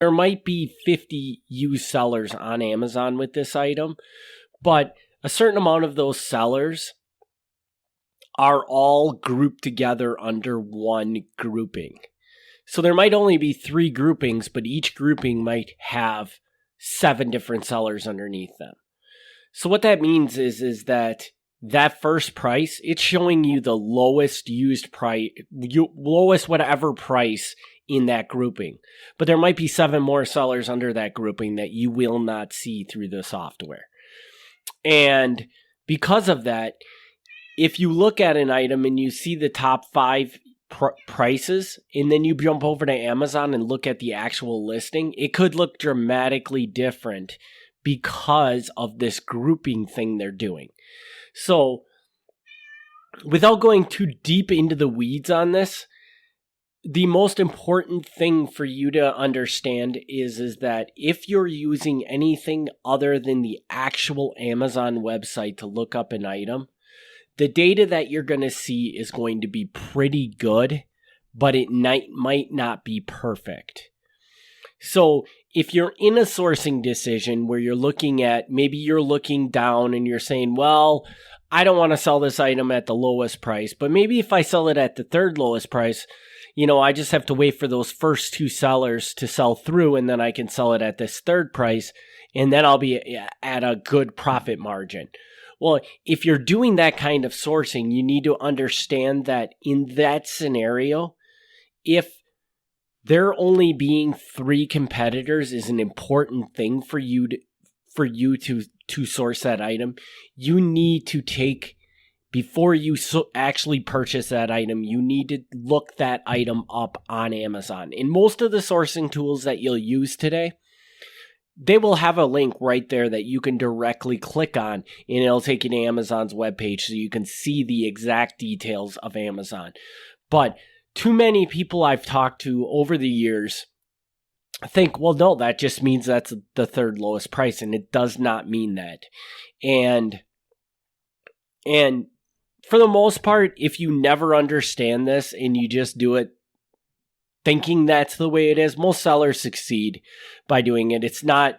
there might be 50 used sellers on Amazon with this item, but a certain amount of those sellers are all grouped together under one grouping. So there might only be 3 groupings, but each grouping might have 7 different sellers underneath them. So what that means is that first price, it's showing you the lowest used price, lowest whatever price in that grouping. But there might be 7 more sellers under that grouping that you will not see through the software. And because of that, if you look at an item and you see the top 5 prices, and then you jump over to Amazon and look at the actual listing, it could look dramatically different because of this grouping thing they're doing. So, without going too deep into the weeds on this, the most important thing for you to understand is that if you're using anything other than the actual Amazon website to look up an item, the data that you're going to see is going to be pretty good, but it might not be perfect. So if you're in a sourcing decision where you're looking at, maybe you're looking down and you're saying, well, I don't want to sell this item at the lowest price, but maybe if I sell it at the 3rd lowest price, I just have to wait for those first 2 sellers to sell through, and then I can sell it at this 3rd price, and then I'll be at a good profit margin. Well, if you're doing that kind of sourcing, you need to understand that in that scenario, if there only being 3 competitors is an important thing for you to source that item, you need to take, before you actually purchase that item, you need to look that item up on Amazon. In most of the sourcing tools that you'll use today, they will have a link right there that you can directly click on, and it'll take you to Amazon's webpage so you can see the exact details of Amazon. But too many people I've talked to over the years think, well, no, that just means that's the 3rd lowest price, and it does not mean that. And for the most part, if you never understand this and you just do it thinking that's the way it is, most sellers succeed by doing it. It's not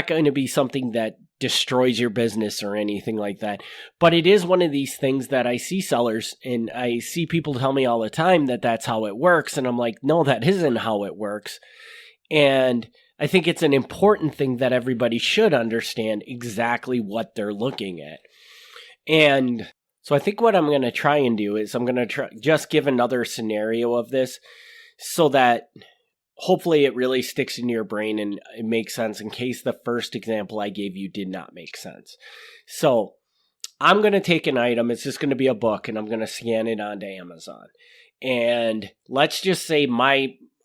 going to be something that destroys your business or anything like that. But it is one of these things that I see sellers, and I see people tell me all the time that that's how it works. And I'm like, no, that isn't how it works. And I think it's an important thing that everybody should understand exactly what they're looking at. And so I think what I'm going to try and do is I'm going to just give another scenario of this, so that hopefully it really sticks in your brain and it makes sense in case the first example I gave you did not make sense. So I'm going to take an item. It's just going to be a book, and I'm going to scan it onto Amazon. And let's just say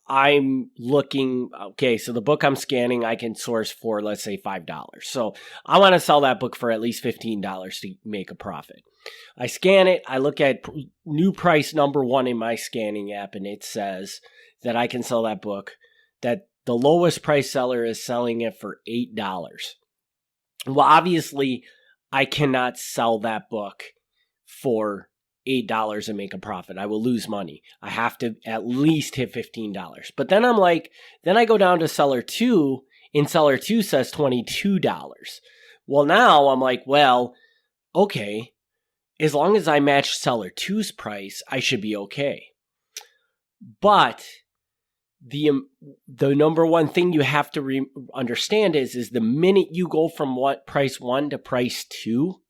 I'm looking, okay, so the book I'm scanning, I can source for, let's say, $5. So I want to sell that book for at least $15 to make a profit. I scan it. I look at new price number 1 in my scanning app, and it says that I can sell that book, that the lowest price seller is selling it for $8. Well, obviously, I cannot sell that book for $8 and make a profit. I will lose money. I have to at least hit $15. But then then I go down to seller 2, and seller 2 says $22. Well, now I'm like, well, okay, as long as I match seller 2's price, I should be okay. But the number one thing you have to understand is the minute you go from price 1 to price 2,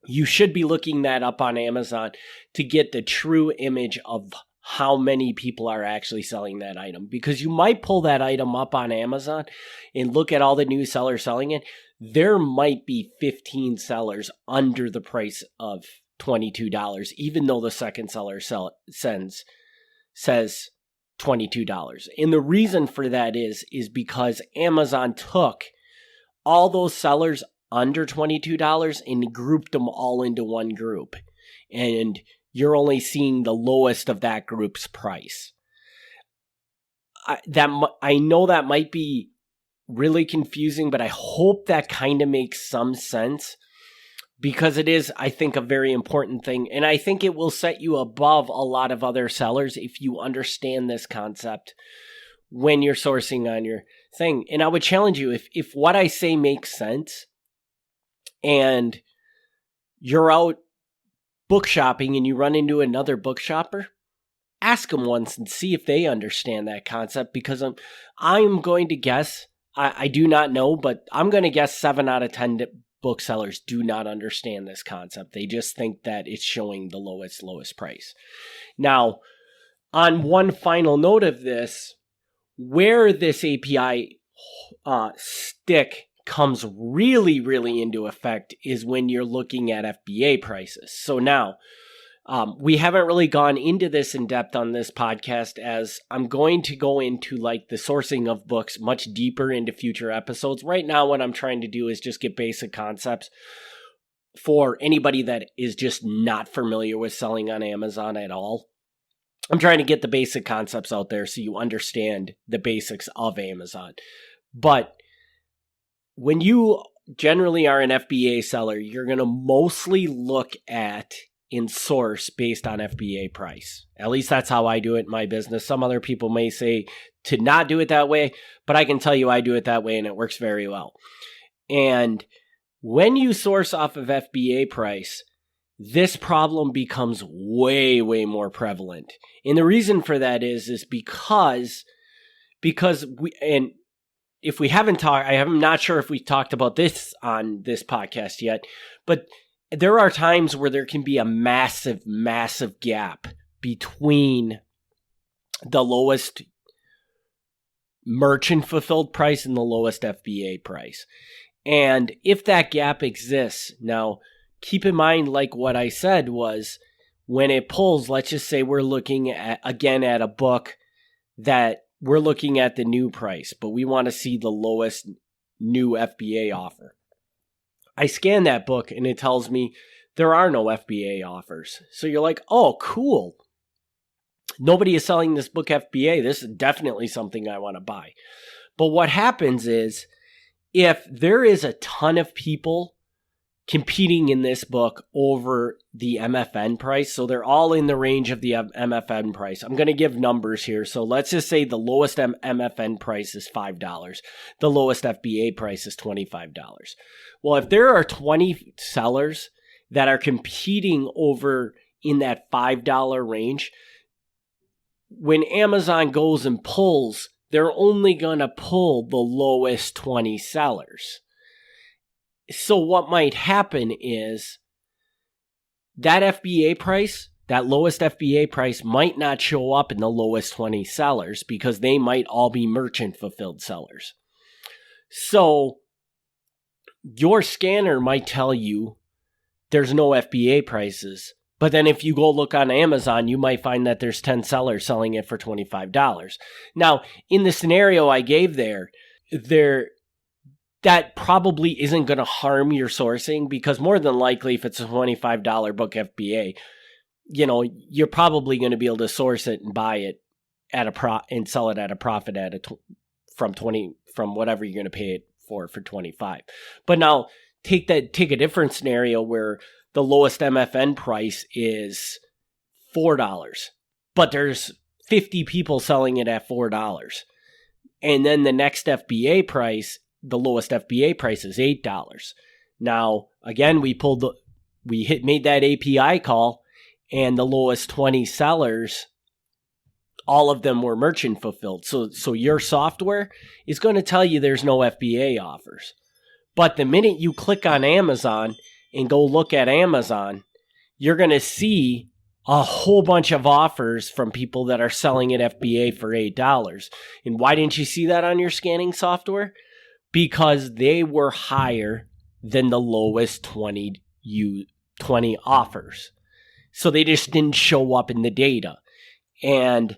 you should be looking that up on Amazon to get the true image of how many people are actually selling that item. Because you might pull that item up on Amazon and look at all the new sellers selling it. There might be 15 sellers under the price of $22, even though the second seller says $22. And the reason for that is because Amazon took all those sellers under $22 and grouped them all into one group. And you're only seeing the lowest of that group's price. I know that might be really confusing, but I hope that kind of makes some sense, because it is, I think, a very important thing. And I think it will set you above a lot of other sellers if you understand this concept when you're sourcing on your thing. And I would challenge you, if what I say makes sense and you're out book shopping and you run into another book shopper, ask them once and see if they understand that concept, because I'm going to guess, I do not know, but I'm going to guess 7 out of 10 booksellers do not understand this concept. They just think that it's showing the lowest price. Now, on one final note of this, where this API stick comes really, really into effect is when you're looking at FBA prices. So now, we haven't really gone into this in depth on this podcast, as I'm going to go into like the sourcing of books much deeper into future episodes. Right now, what I'm trying to do is just get basic concepts for anybody that is just not familiar with selling on Amazon at all. I'm trying to get the basic concepts out there so you understand the basics of Amazon. But when you generally are an FBA seller, you're going to mostly look at in source based on FBA price. At least that's how I do it in my business. Some other people may say to not do it that way, but I can tell you I do it that way and it works very well. And when you source off of FBA price, this problem becomes way, way more prevalent. And the reason for that is because we, and if we haven't talked, I'm not sure if we talked about this on this podcast yet, but there are times where there can be a massive, massive gap between the lowest merchant fulfilled price and the lowest FBA price. And if that gap exists, now keep in mind, like what I said was, when it pulls, let's just say we're looking at, again, at a book that we're looking at the new price, but we want to see the lowest new FBA offer. I scan that book and it tells me there are no FBA offers. So you're like, oh, cool. Nobody is selling this book FBA. This is definitely something I want to buy. But what happens is, if there is a ton of people competing in this book over the MFN price, so they're all in the range of the MFN price. I'm going to give numbers here. So let's just say the lowest MFN price is $5. The lowest FBA price is $25. Well, if there are 20 sellers that are competing over in that $5 range, when Amazon goes and pulls, they're only going to pull the lowest 20 sellers. So what might happen is that FBA price, that lowest FBA price, might not show up in the lowest 20 sellers because they might all be merchant fulfilled sellers. So your scanner might tell you there's no FBA prices, but then if you go look on Amazon, you might find that there's 10 sellers selling it for $25. Now, in the scenario I gave there that probably isn't going to harm your sourcing, because more than likely, if it's a $25 book FBA, you're probably going to be able to source it and buy it at and sell it at a profit from whatever you're going to pay it for $25. But now take a different scenario where the lowest MFN price is $4, but there's 50 people selling it at $4. And then the next FBA price, the lowest FBA price is $8. Now, again, made that API call, and the lowest 20 sellers, all of them were merchant fulfilled. So your software is going to tell you there's no FBA offers. But the minute you click on Amazon and go look at Amazon, you're going to see a whole bunch of offers from people that are selling at FBA for $8. And why didn't you see that on your scanning software? Because they were higher than the lowest 20 offers. So they just didn't show up in the data. And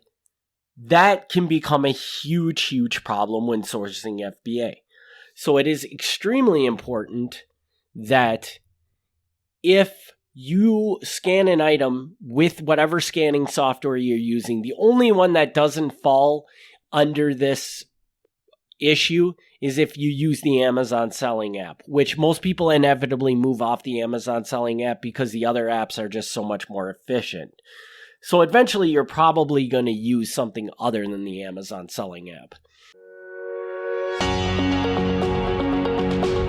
that can become a huge, huge problem when sourcing FBA. So it is extremely important that if you scan an item with whatever scanning software you're using, the only one that doesn't fall under this issue is if you use the Amazon selling app, which most people inevitably move off the Amazon selling app because the other apps are just so much more efficient. So eventually you're probably going to use something other than the Amazon selling app.